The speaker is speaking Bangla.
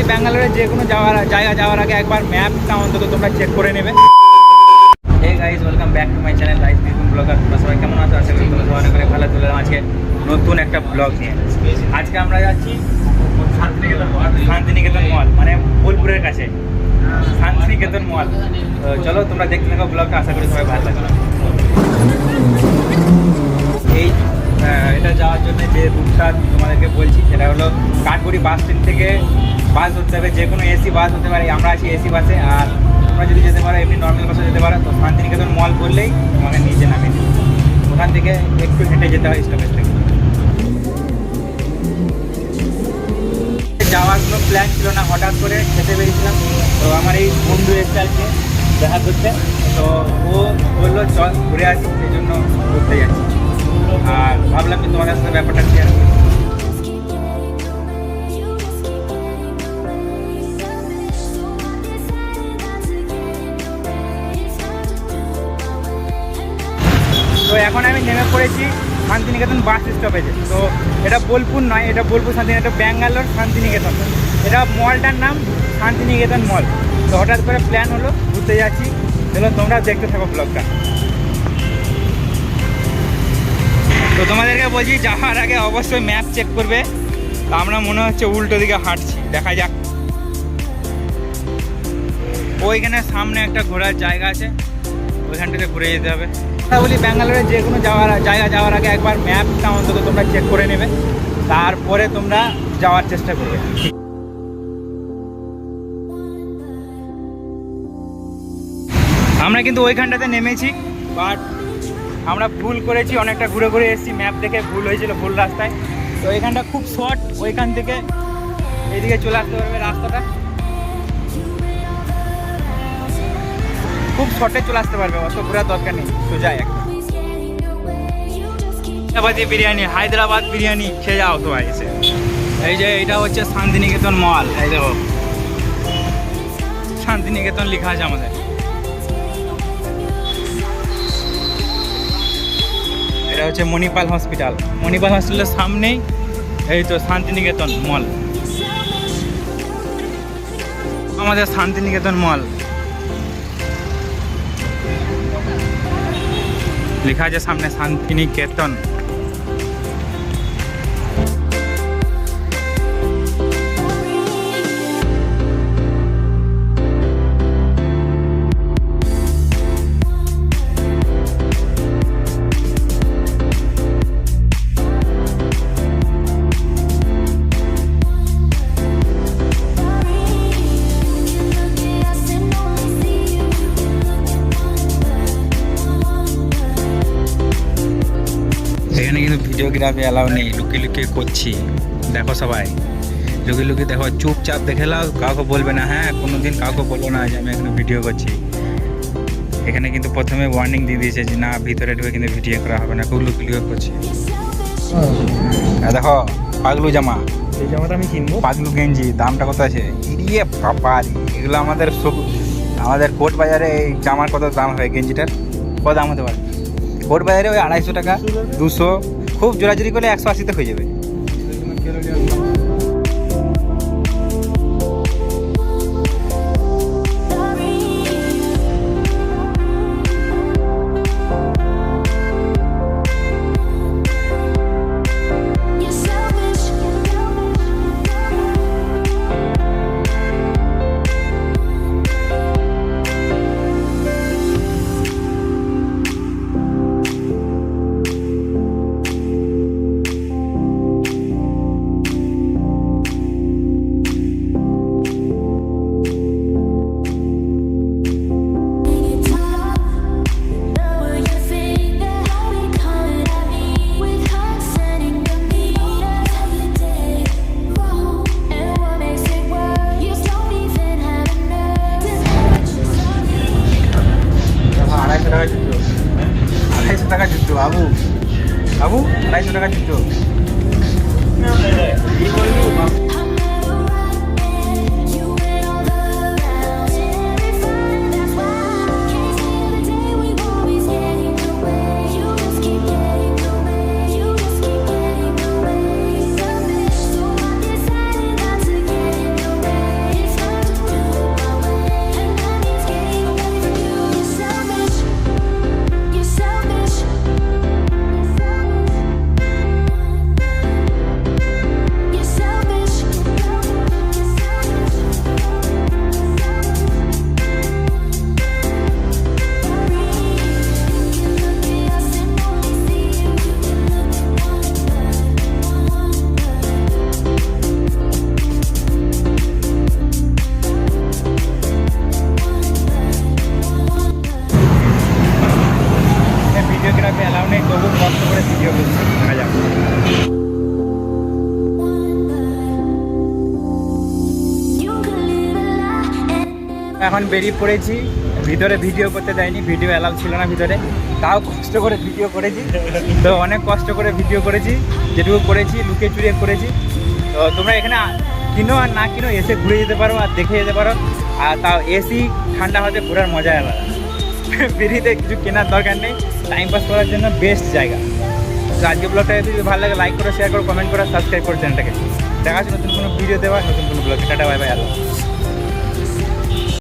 ব্যাঙ্গালোরে যে কোনো জায়গা যাওয়ার আগে একবার ম্যাপটা অন্তত তোমরা চেক করে নেবে। Hey guys, welcome back to my channel life business blogger. তোমরা সবাই কেমন আছো? আশা করি তোমরা সবাই অনেক ভালো চলে এলাম আজকে নতুন একটা ব্লগ নিয়ে। আজকে আমরা যাচ্ছি শান্তিনিকেতন মল, মানে বোলপুরের কাছে শান্তিনিকেতন মল। চলো তোমরা দেখতে থাকো ব্লগটা, আশা করি সবাই ভালো লাগবে। এটা যাওয়ার জন্য যে রুটটা তোমাদেরকে বলছি সেটা হলো কাঠগুড়ি বাস স্ট্যান্ড থেকে বাস ধরতে হবে, যে কোনো এসি বাস হতে পারে। আমরা আছি এসি বাসে, আর তোমরা যদি যেতে পারো এমনি নর্মাল বাসে যেতে পারো। তো শান্তিনিকেতন মল বললেই তোমাকে নিচে নামিয়ে দেবে, ওখান থেকে একটু হেঁটে যেতে হয় স্টপেজ থেকে। যাওয়ার কোনো প্ল্যান ছিল না, হঠাৎ করে খেতে বেরিয়েছিলাম। তো আমার এই বন্ধু এসে আজকে দেখা করতে, তো ও বললো চল ঘুরে আসি, সেই জন্য ঘুরতে যাচ্ছি। আর ভাবলাম যে তোমাদের সাথে ব্যাপারটা শেয়ার করি। তো এখন আমি নেমে পড়েছি শান্তিনিকেতন বাস স্টপেজে। তো এটা বোলপুর নয়, এটা বোলপুর শান্তিনিকেতন, ব্যাঙ্গালোর শান্তিনিকেতন। এটা মলটার নাম শান্তিনিকেতন মল। তো হঠাৎ করে প্ল্যান হলো ঘুরতে যাচ্ছি, চলো তোমরা দেখতে থাকো ব্লগটা। তো তোমাদেরকে বলছি যাওয়ার আগে অবশ্যই ম্যাপ চেক করবে। তো আমরা মনে হচ্ছে উল্টো দিকে হাঁটছি, দেখা যাক। ওইখানে সামনে একটা ঘোরার জায়গা আছে, ওইখান থেকে ঘুরে যেতে হবে। বলি ব্যাঙ্গালোরে যে কোনো জায়গা যাওয়ার আগে একবার ম্যাপটা অন্তত তোমরা চেক করে নেবে, তারপরে তোমরা যাওয়ার চেষ্টা করবে। আমরা কিন্তু ওইখানটাতে নেমেছি, বাট আমরা ভুল করেছি, অনেকটা ঘুরে ঘুরে এসেছি। ম্যাপ দেখে ভুল হয়েছিল, ভুল রাস্তায়। তো এখানটা খুব শর্ট, ওইখান থেকে এইদিকে চলে আসতে পারবে। রাস্তাটা খুব শর্টে চলে আসতে পারবে, অত ঘোরার দরকার নেই, সোজা একটা। হায়দ্রাবাদি বিরিয়ানি, হায়দ্রাবাদ বিরিয়ানি খেয়ে যাও তো ভাই এসে। এই যে এটা হচ্ছে শান্তিনিকেতন মল, এই দেখো শান্তিনিকেতন লেখা আছে আমাদের। এটা হচ্ছে মণিপাল হসপিটাল, মণিপাল হসপিটালের সামনেই এই তো শান্তিনিকেতন মল, আমাদের শান্তিনিকেতন মল লেখা আছে সামনে শান্তিনিকেতন। এখানে কিন্তু ভিডিওগ্রাফি অ্যালাউ নেই, লুকিয়ে লুকিয়ে করছি। দেখো সবাই লুকিয়ে লুকিয়ে দেখো, চুপচাপ দেখে নাও, কাউকে বলবে না। হ্যাঁ, কোনোদিন কাউকে বলো না যে আমি এখানে ভিডিও করছি। এখানে কিন্তু প্রথমে ওয়ার্নিং দিয়ে দিয়েছে যে না, ভিতরে ঢুকে কিন্তু ভিডিও করা হবে না, খুব লুকিয়ে লুকিয়ে করছি। দেখো পাগলু জামা, এই জামাটা আমি কিনবো। পাগলু গেঞ্জি দামটা কত আছে? ইয়ে বাবা, এগুলো আমাদের কোর্ট বাজারে এই জামার কত দাম হয়? গেঞ্জিটার কত দাম হতে পারে? কোর্ট বাজারে ওই 250 টাকা, 200, খুব জোরাজুরি করলে 180-তে হয়ে যাবে। টাকা জুতো বাবু, বাবু 250 টাকা জুতো। এখন বেরিয়ে পড়েছি, ভিতরে ভিডিও করতে দেয়নি, ভিডিও অ্যালাউ ছিল না ভিতরে, তাও কষ্ট করে ভিডিও করেছি। তো অনেক কষ্ট করে ভিডিও করেছি, যেটুকু করেছি লুকিয়ে চুরিয়ে করেছি। তো তোমরা এখানে কিনো আর না কিনো এসে ঘুরে যেতে পারো আর দেখে যেতে পারো। আর তাও এসি ঠান্ডা হতে ঘোরার মজাই আলাদা। ফ্রিতে কিছু কেনার দরকার নেই, টাইম পাস করার জন্য বেস্ট জায়গা। তো আজকে ব্লগটা যদি ভালো লাগে লাইক করো, শেয়ার করো, কমেন্ট করো, সাবস্ক্রাইব করো চ্যানেলটাকে। দেখা হচ্ছে নতুন কোনো ভিডিও দেওয়া, নতুন কোনো ব্লগে। টাটা, বাই বাই, আল্লাহ।